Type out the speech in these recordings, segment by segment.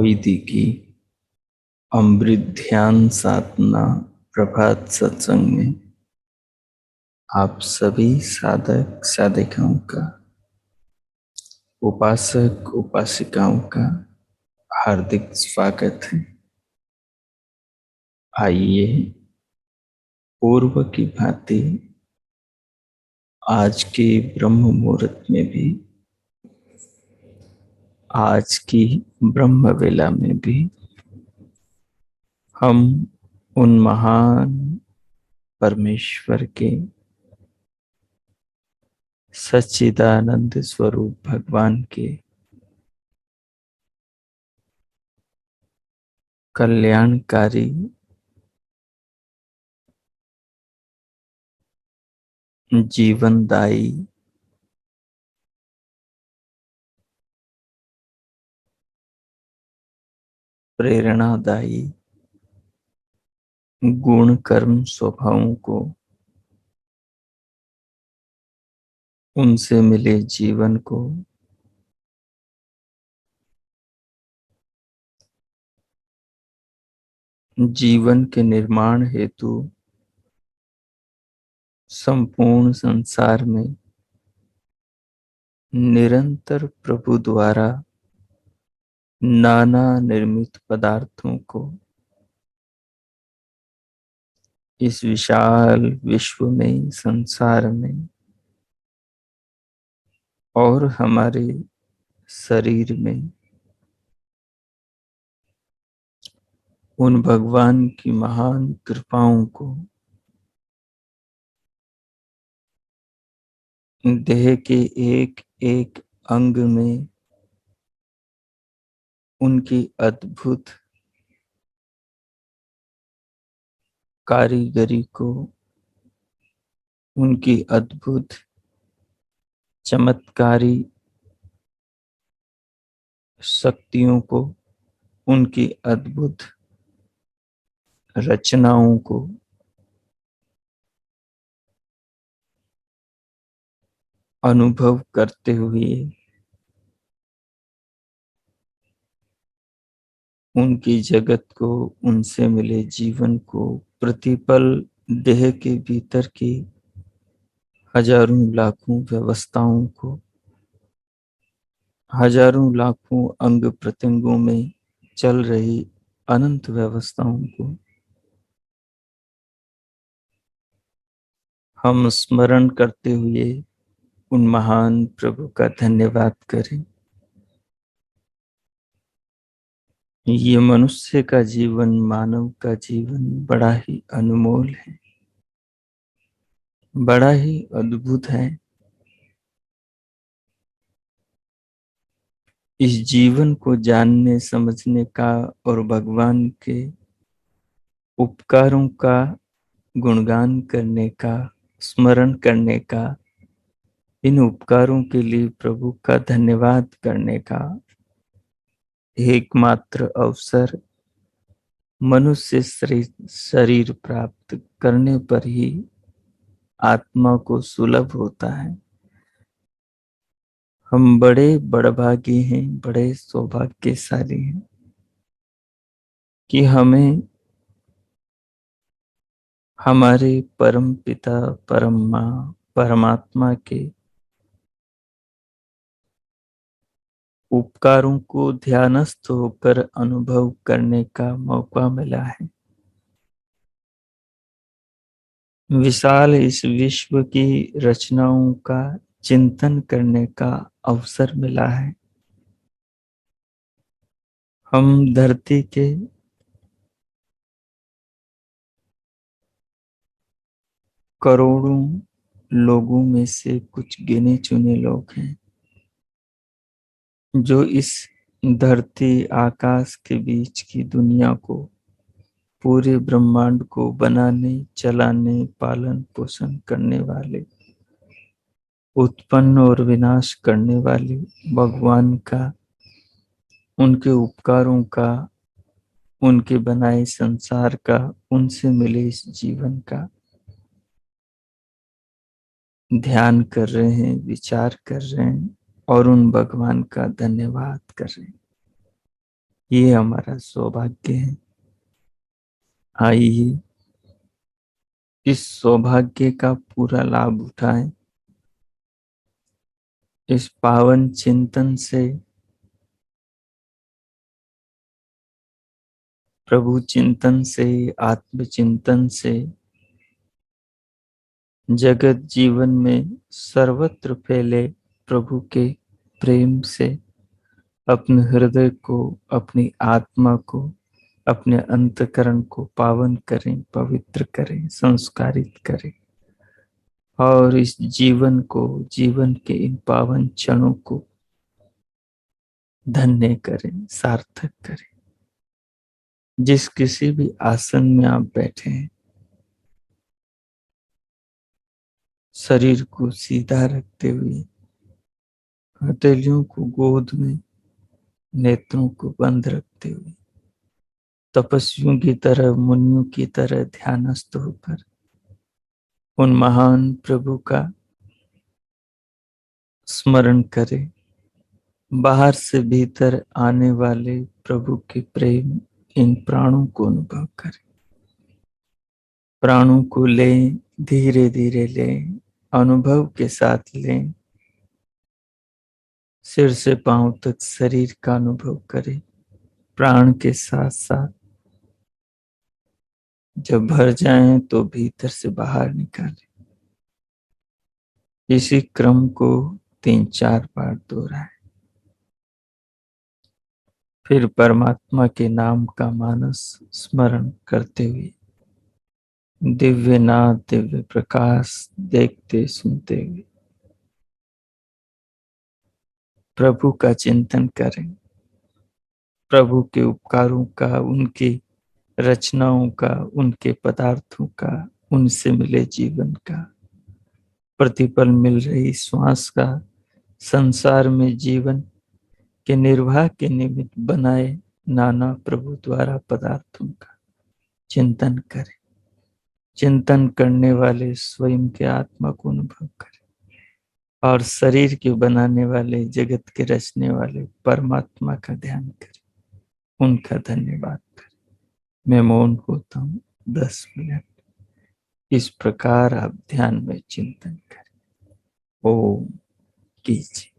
वैदिकी अमृत ध्यान साधना प्रभात सत्संग में आप सभी साधक साधिकाओं का, उपासक उपासिकाओं का हार्दिक स्वागत है। आइए पूर्व की भांति आज के ब्रह्म मुहूर्त में भी, आज की ब्रह्म वेला में भी हम उन महान परमेश्वर के सच्चिदानंद स्वरूप भगवान के कल्याणकारी जीवनदायी प्रेरणादायी गुण कर्म स्वभावों को, उनसे मिले जीवन को जीवन के निर्माण हेतु संपूर्ण संसार में निरंतर प्रभु द्वारा नाना निर्मित पदार्थों को इस विशाल विश्व में, संसार में और हमारे शरीर में उन भगवान की महान कृपाओं को देह के एक एक अंग में उनकी अद्भुत कारीगरी को, उनकी अद्भुत चमत्कारी शक्तियों को, उनकी अद्भुत रचनाओं को अनुभव करते हुए उनकी जगत को, उनसे मिले जीवन को प्रतिपल देह के भीतर की हजारों लाखों व्यवस्थाओं को, हजारों लाखों अंग प्रत्यंगों में चल रही अनंत व्यवस्थाओं को हम स्मरण करते हुए उन महान प्रभु का धन्यवाद करें। ये मनुष्य का जीवन, मानव का जीवन बड़ा ही अनमोल है, बड़ा ही अद्भुत है। इस जीवन को जानने समझने का और भगवान के उपकारों का गुणगान करने का, स्मरण करने का, इन उपकारों के लिए प्रभु का धन्यवाद करने का एकमात्र अवसर मनुष्य शरीर प्राप्त करने पर ही आत्मा को सुलभ होता है। हम बड़े बड़भागी हैं, बड़े सौभाग्यशाली हैं कि हमें हमारे परम पिता, परम माँ, परमात्मा के उपकारों को ध्यानस्थ होकर अनुभव करने का मौका मिला है। विशाल इस विश्व की रचनाओं का चिंतन करने का अवसर मिला है। हम धरती के करोड़ों लोगों में से कुछ गिने चुने लोग हैं जो इस धरती आकाश के बीच की दुनिया को, पूरे ब्रह्मांड को बनाने, चलाने, पालन पोषण करने वाले, उत्पन्न और विनाश करने वाले भगवान का, उनके उपकारों का, उनके बनाए संसार का, उनसे मिले इस जीवन का ध्यान कर रहे हैं, विचार कर रहे हैं और उन भगवान का धन्यवाद कर रहे हैं। ये हमारा सौभाग्य है। आइए इस सौभाग्य का पूरा लाभ उठाएं। इस पावन चिंतन से, प्रभु चिंतन से, आत्म चिंतन से जगत जीवन में सर्वत्र फैले प्रभु के प्रेम से अपने हृदय को, अपनी आत्मा को, अपने अंतकरण को पावन करें, पवित्र करें, संस्कारित करें और इस जीवन को, जीवन के इन पावन क्षणों को धन्य करें, सार्थक करें। जिस किसी भी आसन में आप बैठे हैं, शरीर को सीधा रखते हुए, हथेलियों को गोद में, नेत्रों को बंद रखते हुए, तपस्वियों की तरह, मुनियों की तरह ध्यानस्थ होकर उन महान प्रभु का स्मरण करें। बाहर से भीतर आने वाले प्रभु के प्रेम, इन प्राणों को अनुभव करें। प्राणों को लें, धीरे धीरे लें, अनुभव के साथ लें। सिर से पांव तक शरीर का अनुभव करें। प्राण के साथ साथ जब भर जाएं तो भीतर से बाहर निकालें। इसी क्रम को 3-4 बार दोहराएं। फिर परमात्मा के नाम का मानस स्मरण करते हुए दिव्य नाद, दिव्य प्रकाश देखते सुनते हुए प्रभु का चिंतन करें। प्रभु के उपकारों का, उनकी रचनाओं का, उनके पदार्थों का, उनसे मिले जीवन का, प्रतिपल मिल रही श्वास का, संसार में जीवन के निर्वाह के निमित्त बनाए नाना प्रभु द्वारा पदार्थों का चिंतन करें। चिंतन करने वाले स्वयं के आत्मा को अनुभव करें और शरीर के बनाने वाले, जगत के रचने वाले परमात्मा का ध्यान करें, उनका धन्यवाद करें। मैं मौन होता हूँ 10 मिनट। इस प्रकार आप ध्यान में चिंतन करें। ओम कीजिए।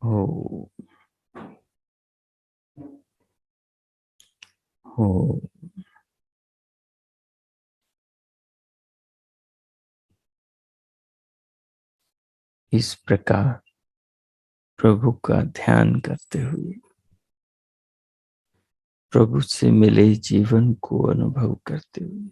हो हो। इस प्रकार प्रभु का ध्यान करते हुए, प्रभु से मिले जीवन को अनुभव करते हुए,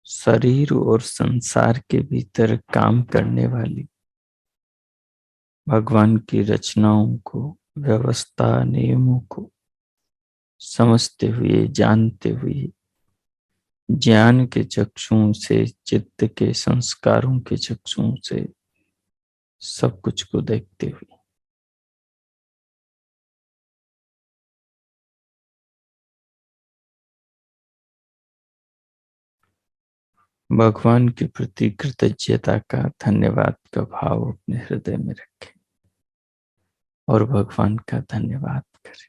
शरीर और संसार के भीतर काम करने वाली भगवान की रचनाओं को, व्यवस्था नियमों को समझते हुए, जानते हुए, ज्ञान के चक्षुओं से, चित्त के संस्कारों के चक्षुओं से सब कुछ को देखते हुए, भगवान के प्रति कृतज्ञता का, धन्यवाद का भाव अपने हृदय में रखें और भगवान का धन्यवाद करें।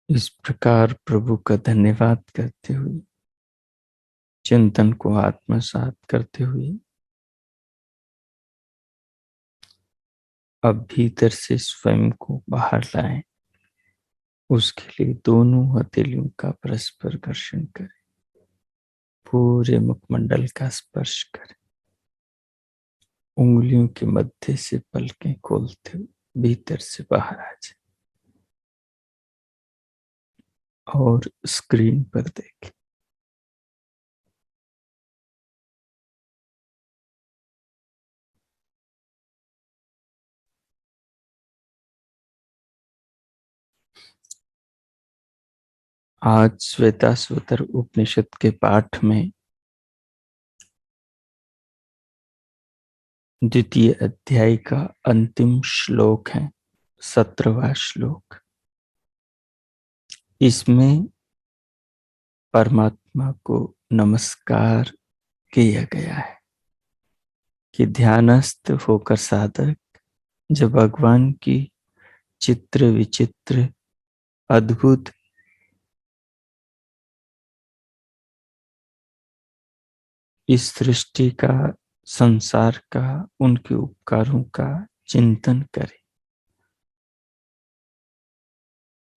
इस प्रकार प्रभु का धन्यवाद करते हुए, चिंतन को आत्मसात करते हुए, अब भीतर से स्वयं को बाहर लाएं। उसके लिए दोनों हथेलियों का परस्पर घर्षण करें, पूरे मुखमंडल का स्पर्श करें, उंगलियों के मध्य से पलकें खोलते हुए भीतर से बाहर आ जाए और स्क्रीन पर देखें। आज श्वेताश्वतर उपनिषद के पाठ में द्वितीय अध्याय का अंतिम श्लोक है, 17वां श्लोक। इसमें परमात्मा को नमस्कार किया गया है कि ध्यानस्थ होकर साधक जब भगवान की चित्र विचित्र अद्भुत इस सृष्टि का, संसार का, उनके उपकारों का चिंतन करे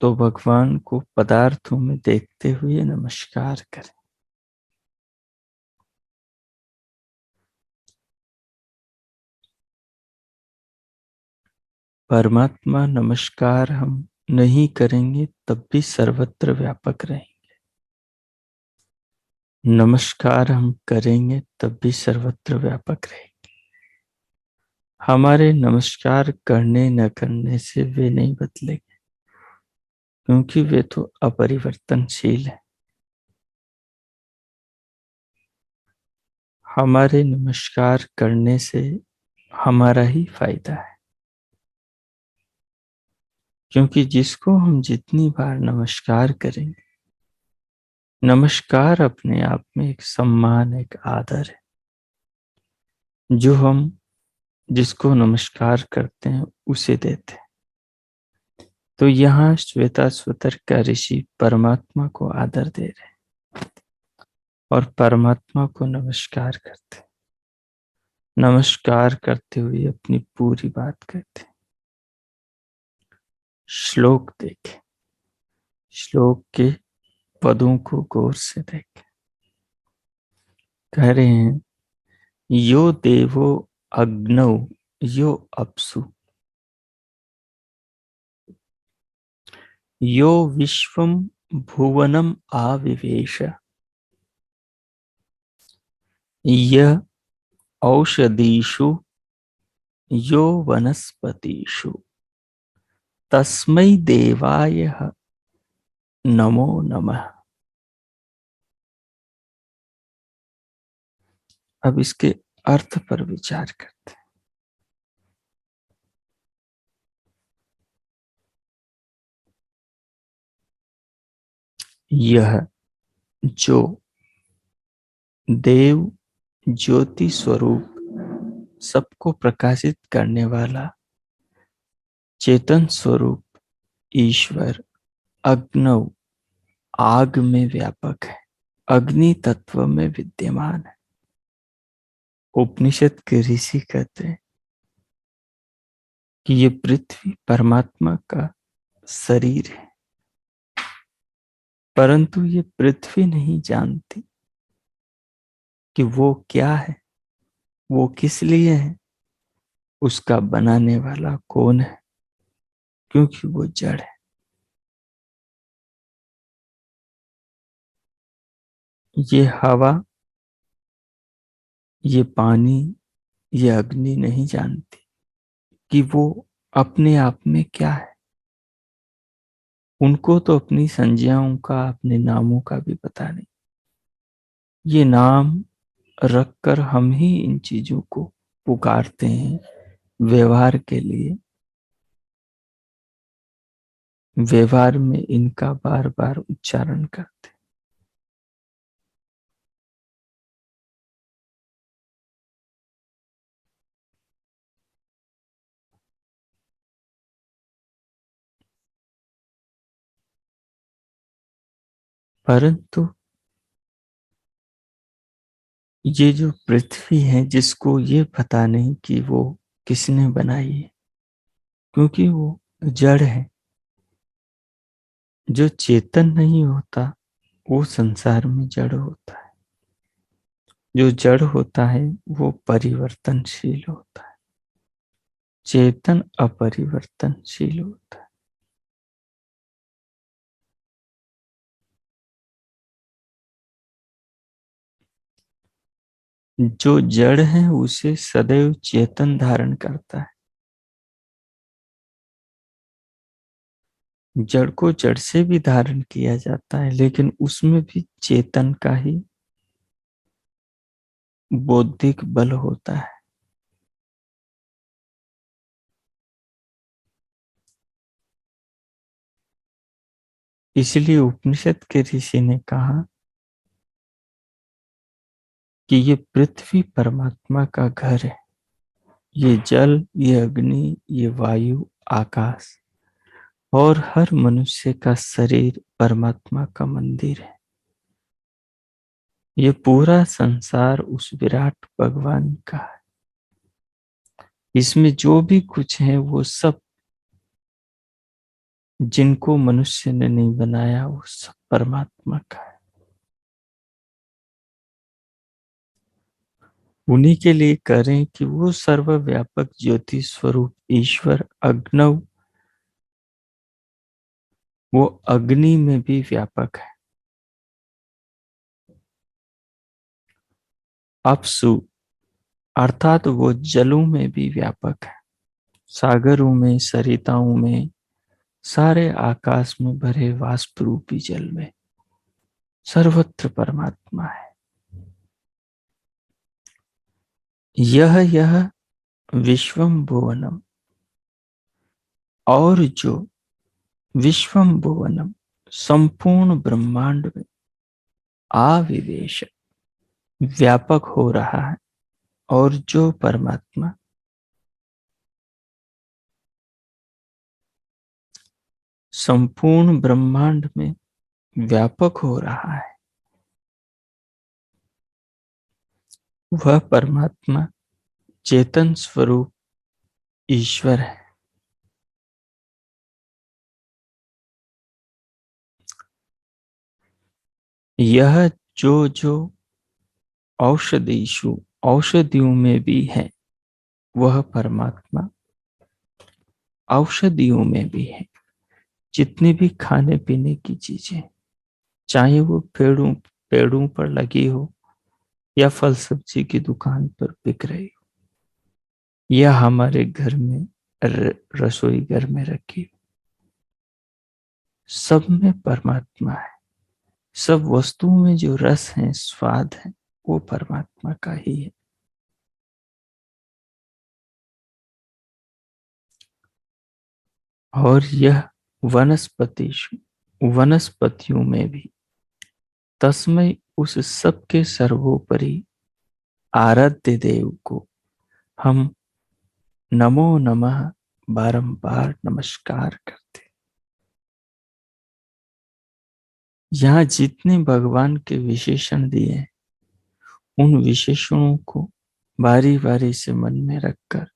तो भगवान को पदार्थों में देखते हुए नमस्कार करें। परमात्मा नमस्कार हम नहीं करेंगे तब भी सर्वत्र व्यापक रहेंगे, नमस्कार हम करेंगे तब भी सर्वत्र व्यापक रहेंगे। हमारे नमस्कार करने न करने से वे नहीं बदलेंगे, क्योंकि वे तो अपरिवर्तनशील है। हमारे नमस्कार करने से हमारा ही फायदा है, क्योंकि जिसको हम जितनी बार नमस्कार करेंगे, नमस्कार अपने आप में एक सम्मान, एक आदर है। जो हम जिसको नमस्कार करते हैं उसे देते हैं। तो यहाँ श्वेताश्वतर का ऋषि परमात्मा को आदर दे रहे हैं और परमात्मा को नमस्कार करते हैं। नमस्कार करते हुए अपनी पूरी बात कहते हैं। श्लोक देखें, श्लोक के पदों को गौर से देखें। कह रहे हैं, यो देवो अग्नौ यो अप्सु, यो विश्वम भुवनम आविवेश, यह औषधीषु यो वनस्पतिषु, तस्मै देवाय नमो नमः। अब इसके अर्थ पर विचार करते हैं। यह जो देव ज्योति स्वरूप, सबको प्रकाशित करने वाला चेतन स्वरूप ईश्वर अग्नौ, आग में व्यापक है, अग्नि तत्व में विद्यमान है। उपनिषद के ऋषि कहते हैं कि ये पृथ्वी परमात्मा का शरीर है, परंतु ये पृथ्वी नहीं जानती कि वो क्या है, वो किस लिए है, उसका बनाने वाला कौन है, क्योंकि वो जड़ है। ये हवा, ये पानी, ये अग्नि नहीं जानती कि वो अपने आप में क्या है। उनको तो अपनी संज्ञाओं का, अपने नामों का भी पता नहीं। ये नाम रखकर हम ही इन चीजों को पुकारते हैं व्यवहार के लिए। व्यवहार में इनका बार बार उच्चारण करते, परंतु ये जो पृथ्वी है, जिसको ये पता नहीं कि वो किसने बनाई है, क्योंकि वो जड़ है। जो चेतन नहीं होता वो संसार में जड़ होता है। जो जड़ होता है वो परिवर्तनशील होता है, चेतन अपरिवर्तनशील होता है। जो जड़ है उसे सदैव चेतन धारण करता है। जड़ को जड़ से भी धारण किया जाता है, लेकिन उसमें भी चेतन का ही बौद्धिक बल होता है। इसलिए उपनिषद के ऋषि ने कहा कि ये पृथ्वी परमात्मा का घर है। ये जल, ये अग्नि, ये वायु, आकाश और हर मनुष्य का शरीर परमात्मा का मंदिर है। ये पूरा संसार उस विराट भगवान का है। इसमें जो भी कुछ है वो सब जिनको मनुष्य ने नहीं बनाया, वो सब परमात्मा का है। उन्हीं के लिए करें कि वो सर्वव्यापक ज्योति स्वरूप ईश्वर अग्नव, वो अग्नि में भी व्यापक है। अपसु अर्थात वो जलों में भी व्यापक है। सागरों में, सरिताओं में, सारे आकाश में भरे वाष्प रूपी जल में सर्वत्र परमात्मा है। यह विश्वम भुवनम, और जो विश्वम भुवनम संपूर्ण ब्रह्मांड में आविवेश व्यापक हो रहा है, और जो परमात्मा संपूर्ण ब्रह्मांड में व्यापक हो रहा है, वह परमात्मा चेतन स्वरूप ईश्वर है। यह जो जो औषधिषु, औषधियों में भी है, वह परमात्मा औषधियों में भी है। जितनी भी खाने पीने की चीजें, चाहे वो पेड़ों पेड़ों पर लगी हो या फल सब्जी की दुकान पर बिक रही हो, या हमारे घर में रसोई घर में रखी हो, सब में परमात्मा है। सब वस्तुओं में जो रस है, स्वाद है, वो परमात्मा का ही है। और यह वनस्पतियों में भी, तस्मै उस सब के सर्वोपरि आराध्य देव को हम नमो नमः बारंबार नमस्कार करते। यहाँ जितने भगवान के विशेषण दिए हैं, उन विशेषणों को बारी बारी से मन में रखकर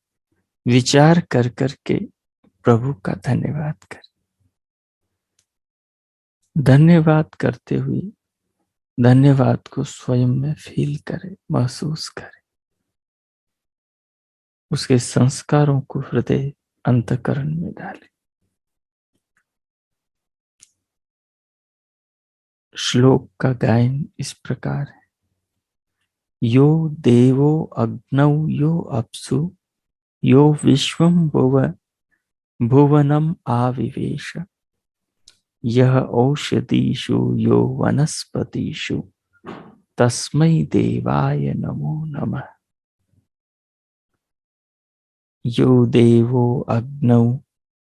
विचार कर करके प्रभु का धन्यवाद करें। धन्यवाद करते हुए धन्यवाद को स्वयं में फील करें, महसूस करें। उसके संस्कारों को हृदय अंतःकरण में डालें। श्लोक का गायन इस प्रकार है। यो देवो अग्नौ यो अप्सु यो विश्वं भुवनम आविवेश यह औषधीषु यो वनस्पतिषु तस्मै देवाय नमो नमः। यो देवो अग्नौ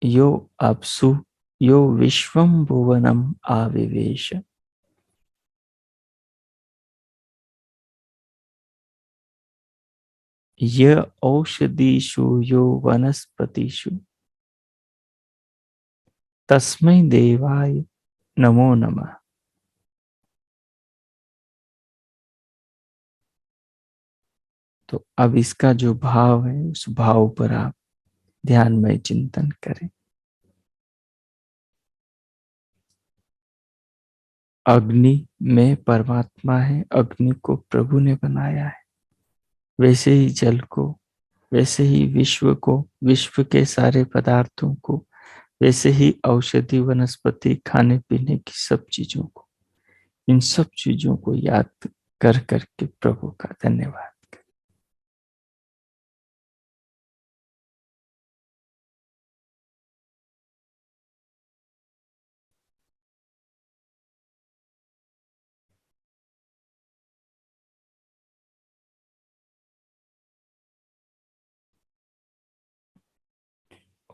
यो अप्सु यो विश्वं भुवनम आविवेश य औषधीषु यो वनस्पतिषु तस्मै देवाय नमो नमः। तो अब इसका जो भाव है, उस भाव पर आप ध्यान में चिंतन करें। अग्नि में परमात्मा है, अग्नि को प्रभु ने बनाया है। वैसे ही जल को, वैसे ही विश्व को, विश्व के सारे पदार्थों को, वैसे ही औषधि वनस्पति खाने पीने की सब चीजों को, इन सब चीजों को याद कर करके प्रभु का धन्यवाद।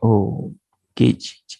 ओ कीजिए।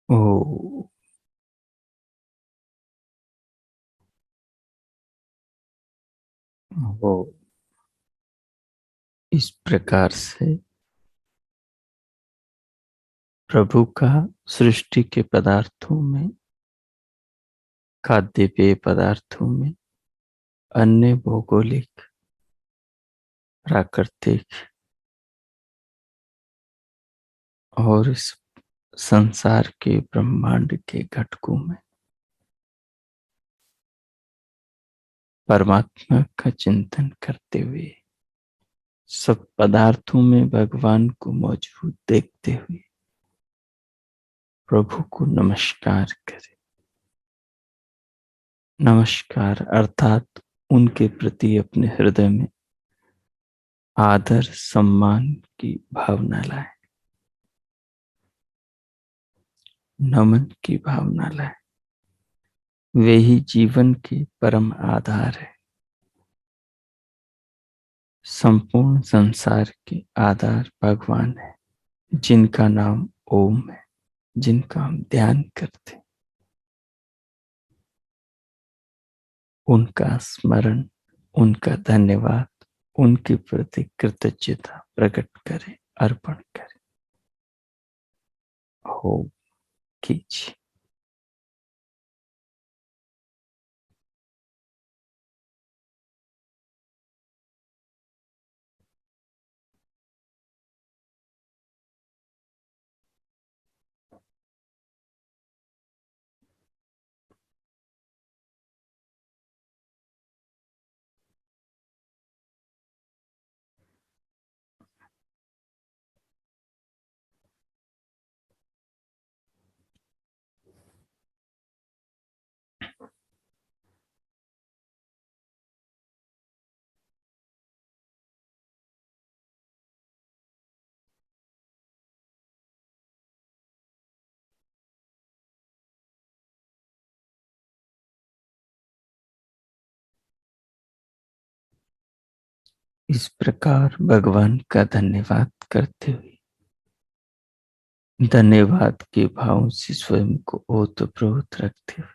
ओ ओ इस प्रकार से प्रभु का सृष्टि के पदार्थों में, खाद्य पेय पदार्थों में, अन्य भौगोलिक, प्राकृतिक और इस संसार के ब्रह्मांड के घटकों में परमात्मा का चिंतन करते हुए, सब पदार्थों में भगवान को मौजूद देखते हुए प्रभु को नमस्कार करें। नमस्कार अर्थात उनके प्रति अपने हृदय में आदर सम्मान की भावना लाए, नमन की भावना लाए। वे ही जीवन के परम आधार है। संपूर्ण संसार के आधार भगवान है, जिनका नाम ओम है, जिनका हम ध्यान करते, उनका स्मरण, उनका धन्यवाद, उनके प्रति कृतज्ञता प्रकट करें, अर्पण करें। हो कीजिए। इस प्रकार भगवान का धन्यवाद करते हुए, धन्यवाद के भाव से स्वयं को ओतप्रोत रखते हुए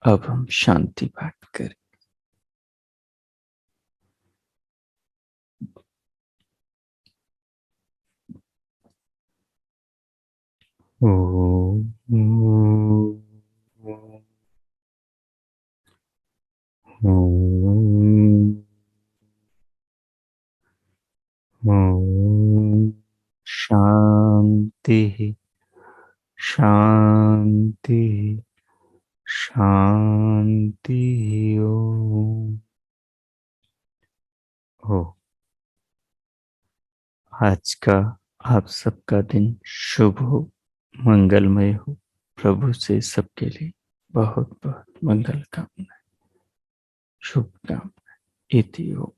अब हम शांति पाठ करें। ओम ओम ओम शांति शांति शांति। ओम। हो आज का आप सबका दिन शुभ हो, मंगलमय हो। प्रभु से सबके लिए बहुत बहुत मंगल कामना, शुभकामना। इति ओम।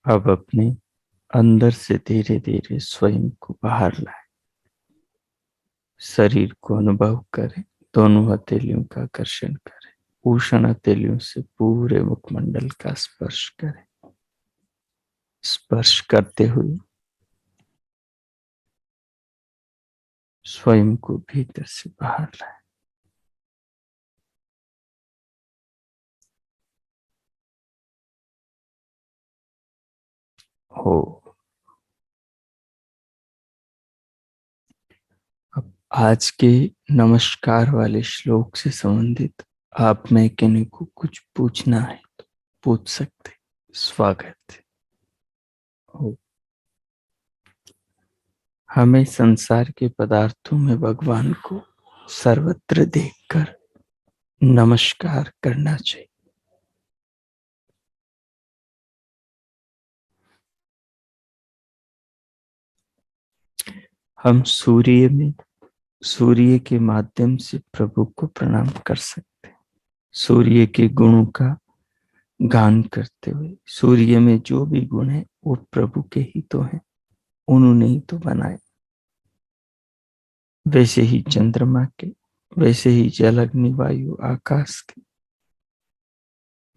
अब अपने अंदर से धीरे धीरे स्वयं को बाहर लाए, शरीर को अनुभव करें, दोनों हथेलियों का आकर्षण करें, उष्ण हथेलियों से पूरे मुखमंडल का स्पर्श करें। स्पर्श करते हुए स्वयं को भीतर से बाहर लाए। हो अब आज के नमस्कार वाले श्लोक से संबंधित आप में किन्हीं को कुछ पूछना है तो पूछ सकते। स्वागत है। हो हमें संसार के पदार्थों में भगवान को सर्वत्र देखकर नमस्कार करना चाहिए। हम सूर्य के माध्यम से प्रभु को प्रणाम कर सकते हैं। सूर्य के गुणों का गान करते हुए, सूर्य में जो भी गुण है वो प्रभु के ही तो हैं, उन्होंने ही तो बनाए। वैसे ही चंद्रमा के, वैसे ही जल अग्नि वायु आकाश के,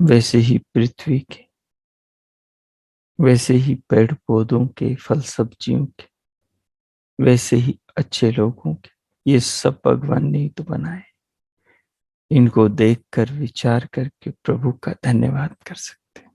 वैसे ही पृथ्वी के, वैसे ही पेड़ पौधों के, फल सब्जियों के, वैसे ही अच्छे लोगों के, ये सब भगवान ने ही तो बनाए। इनको देखकर विचार करके प्रभु का धन्यवाद कर सकते हैं।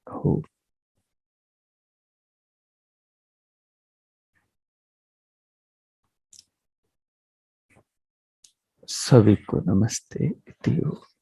हो सभी को नमस्ते। इति हो।